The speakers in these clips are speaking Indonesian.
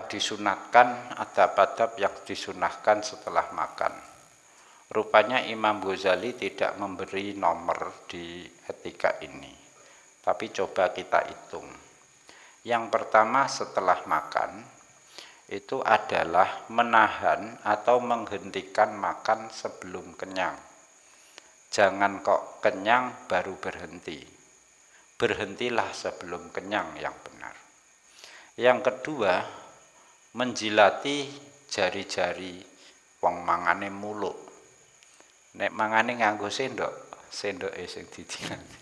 disunatkan, adab-adab yang disunahkan setelah makan. Rupanya Imam Ghazali tidak memberi nomor di etika ini, tapi coba kita hitung. Yang pertama setelah makan itu adalah menahan atau menghentikan makan sebelum kenyang. Jangan kok kenyang baru berhenti. Berhentilah sebelum kenyang yang benar. Yang kedua, menjilati jari-jari wong mangane muluk. Nek mangane nganggo sendok, sendoke sing dijilati.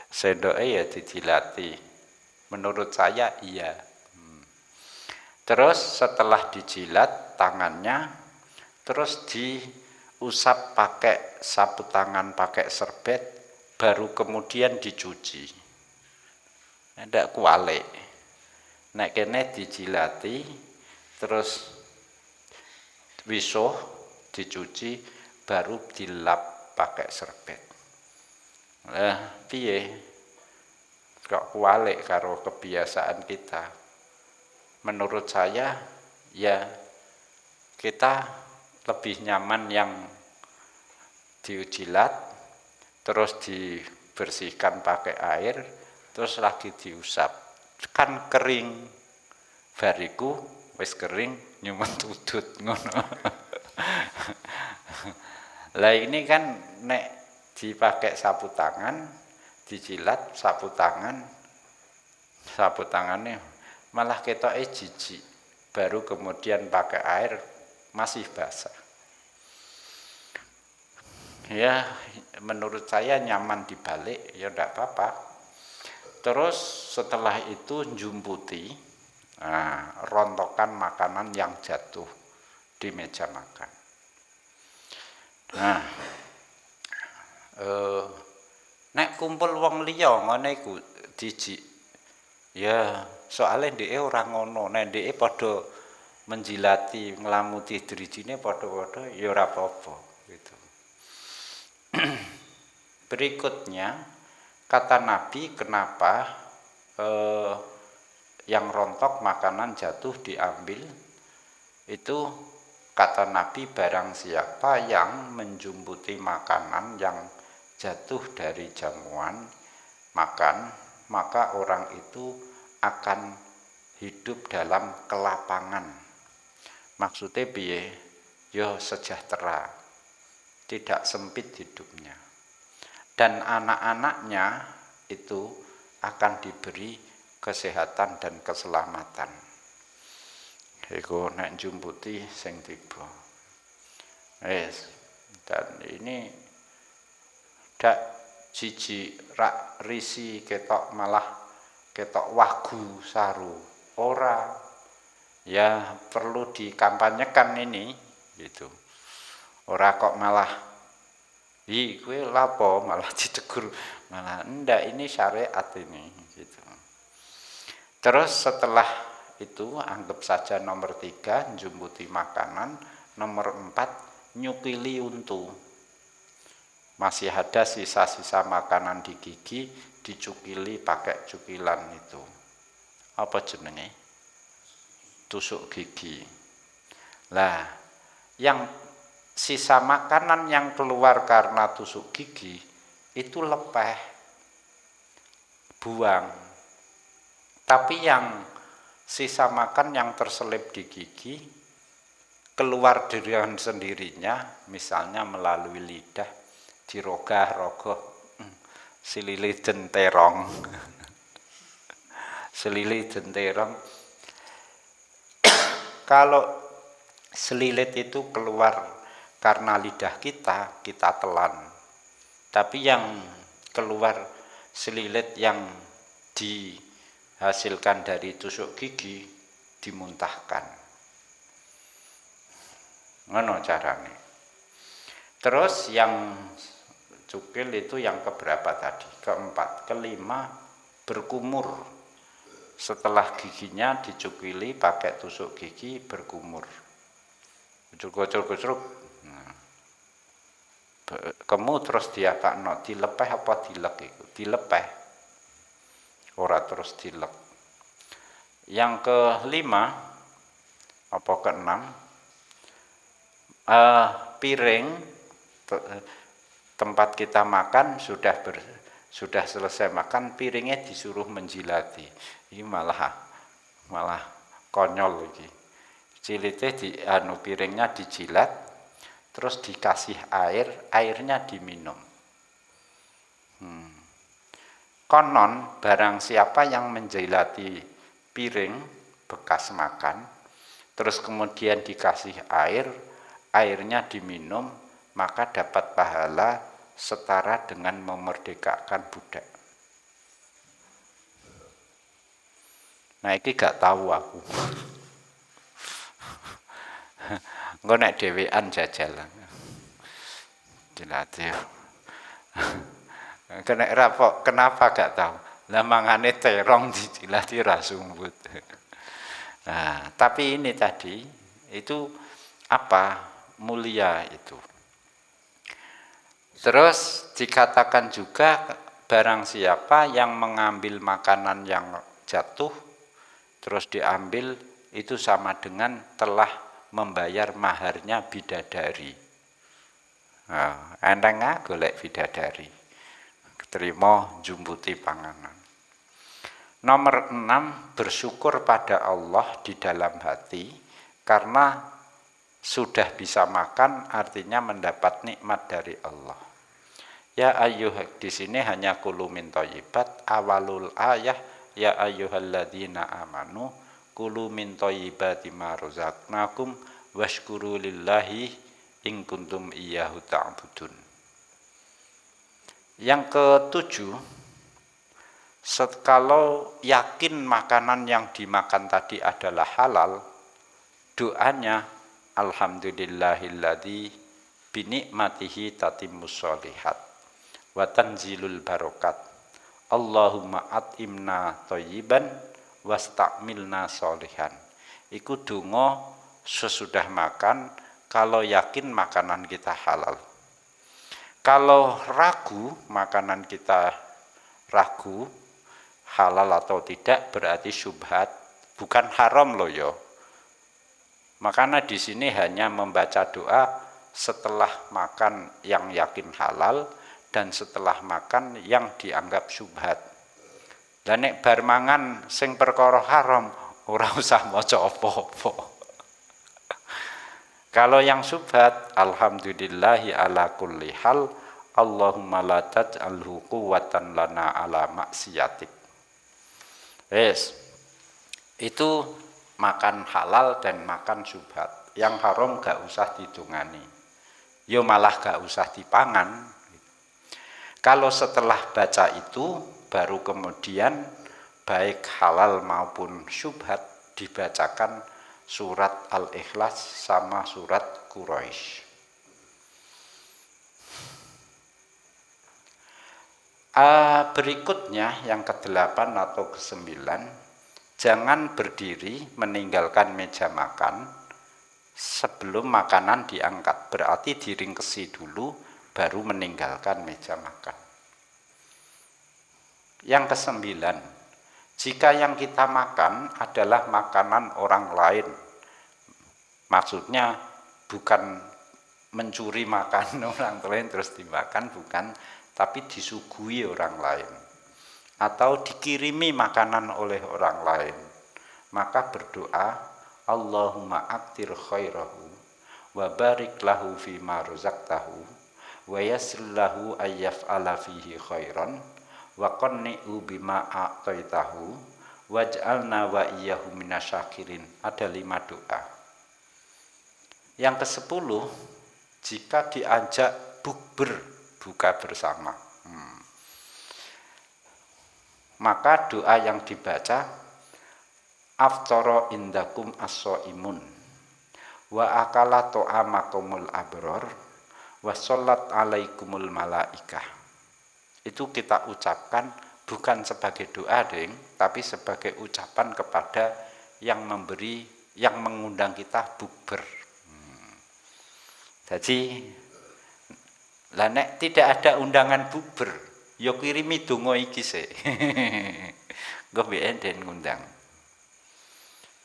Sendoke ya dijilati. Menurut saya iya. Terus setelah dijilat tangannya, terus diusap pakai sapu tangan, pakai serbet, baru kemudian dicuci. Ndak kualik. Nek kene dijilati, terus wisuh dicuci, baru dilap pakai serbet. Piye? Kok kualik karo kebiasaan kita? Menurut saya, ya kita lebih nyaman yang dijilat, terus dibersihkan pakai air, terus lagi diusap. Kan kering, bariku wis kering, nyumet udut ngono. Lah ini kan nek dipakai sapu tangan, dijilat sapu tangannya malah ketoke jijik, baru kemudian pakai air masih basah. Ya menurut saya nyaman dibalik, ya enggak apa-apa. Terus setelah itu jumputi rontokan makanan yang jatuh di meja makan. Nah, nek kumpul wong liya ngene iku jijik. Ya, soalnya dhek ora ngono, nek dhek padha menjilati, nglamuti drijine padha-padha ya ora apa-apa gitu. Berikutnya kata Nabi kenapa yang rontok makanan jatuh diambil, itu kata Nabi barang siapa yang menjumputi makanan yang jatuh dari jamuan makan, maka orang itu akan hidup dalam kelapangan. Maksudnya piye? Yo sejahtera, tidak sempit hidupnya. Dan anak-anaknya itu akan diberi kesehatan dan keselamatan. Iku nek jumputi sing tiba. Dan ini dak jijik rak risi ketok malah ketok wagu saru. Ora, ya perlu dikampanyekan ini gitu. Ora kok malah kowe lapo malah ditegur, malah ndak, ini syariat ini gitu. Terus setelah itu anggap saja nomor 3 jumputi makanan, nomor 4 nyukili untu. Masih ada sisa-sisa makanan di gigi, dicukili pakai cukilan itu. Apa jenenge? Tusuk gigi. Lah, yang sisa makanan yang keluar karena tusuk gigi itu lepeh, buang. Tapi yang sisa makan yang terselip di gigi keluar dengan sendirinya, misalnya melalui lidah, dirogah-rogoh, silili jenterong. Selili jenterong. Kalau selilit itu keluar karena lidah kita, kita telan. Tapi yang keluar selilit yang dihasilkan dari tusuk gigi dimuntahkan. Ngono carane. Terus yang cukil itu yang keberapa tadi? Keempat. Kelima, berkumur. Setelah giginya dicukili pakai tusuk gigi, berkumur. Ucuk-ucuk-ucuk. Kemu terus diapakno, dilepeh apa dilek iku? Dilepeh. Ora terus dilek. Yang kelima, apa keenam, piring tempat kita makan sudah selesai makan, piringnya disuruh menjilati. Ini malah konyol lagi. Cilite piringnya dijilat, terus dikasih air, airnya diminum. Konon barang siapa yang menjilati piring bekas makan, terus kemudian dikasih air, airnya diminum, maka dapat pahala setara dengan memerdekakan budak. Nah, ini gak tahu aku. Engko nek dhewean jajalan. Dilatih. Kenapa gak tahu? Lah mangane terong dijilati ra sumbut. Nah, tapi ini tadi itu apa? Mulia itu. Terus dikatakan juga barang siapa yang mengambil makanan yang jatuh terus diambil, itu sama dengan telah membayar maharnya bidadari. Nah, enteng golek bidadari, terima jumbuti panganan. Nomor 6, bersyukur pada Allah di dalam hati, karena sudah bisa makan, artinya mendapat nikmat dari Allah. Ya ayyuh, di sini hanya kulu min thayyibat, awalul ayah ya ayyuhalladzina amanu kulu min thayyibati ma razaqnakum washkuru lillahi in kuntum iyyahu ta'budun. Yang ketujuh, kalau yakin makanan yang dimakan tadi adalah halal, doanya alhamdulillahilladzi binikmatihi tatimmus sholihat wa tanzilul barokat. Allahumma at'imna thayyiban wastakmilna sholihan. Iku donga sesudah makan kalau yakin makanan kita halal. Kalau ragu makanan kita ragu halal atau tidak, berarti syubhat, bukan haram loh ya. Makanya di sini hanya membaca doa setelah makan yang yakin halal dan setelah makan yang dianggap syubhat. Lah nek bar mangan sing perkara haram ora usah maca apa-apa. Kalau yang syubhat, alhamdulillahi ala kulli hal, Allahumma la taj'alhu quwwatan lana ala maksiatik. Yes. Itu makan halal dan makan syubhat. Yang haram gak usah didungani. Yo malah gak usah dipangan. Kalau setelah baca itu, baru kemudian baik halal maupun syubhat dibacakan surat Al-Ikhlas sama surat Quraisy. Berikutnya yang ke-8 atau ke-9, jangan berdiri meninggalkan meja makan sebelum makanan diangkat. Berarti diringkesi dulu baru meninggalkan meja makan. Yang ke-9, jika yang kita makan adalah makanan orang lain, maksudnya bukan mencuri makan orang lain terus dimakan, bukan, tapi disuguhi orang lain atau dikirimi makanan oleh orang lain, maka berdoa Allahumma aktir khairahu wa barik lahu fima razaqtahu wa yassir lahu ayyaf'ala fihi khairan wa qanni'u bima a'taitahu waj'alna wa iyyahu minasyakirin. Ada 5 doa. Yang ke-10, jika diajak bukber, buka bersama, maka doa yang dibaca aftara indakum as-shaimun wa akala ta'amakumul abror wa shollat alaikumul malaikah. Itu kita ucapkan bukan sebagai doa, deng, tapi sebagai ucapan kepada yang memberi, yang mengundang kita bukber. Jadi lah nek tidak ada undangan bukber, yo kirimi donga iki sik. Nggo ben den ngundang.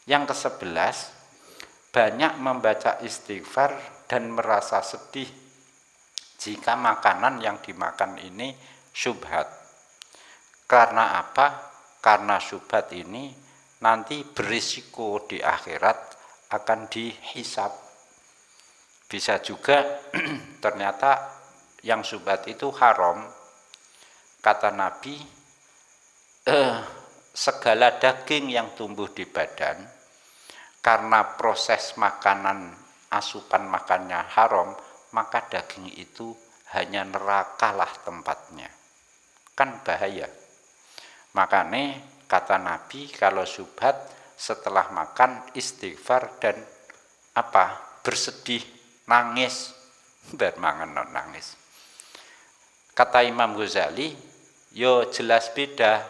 Yang ke-11, banyak membaca istighfar dan merasa sedih jika makanan yang dimakan ini syubhat. Karena apa? Karena syubhat ini nanti berisiko di akhirat akan dihisab. Bisa juga ternyata yang syubhat itu haram. Kata Nabi, segala daging yang tumbuh di badan karena proses makanan, asupan makannya haram, maka daging itu hanya nerakalah tempatnya. Kan bahaya. Makanya kata Nabi, kalau syubhat setelah makan istighfar dan bersedih, nangis, bermangan nangis. Kata Imam Ghazali, yo jelas beda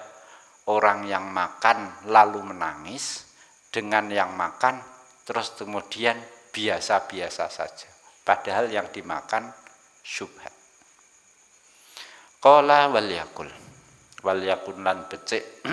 orang yang makan lalu menangis dengan yang makan terus kemudian biasa-biasa saja, padahal yang dimakan syubhat. Qala wal yakul lan becik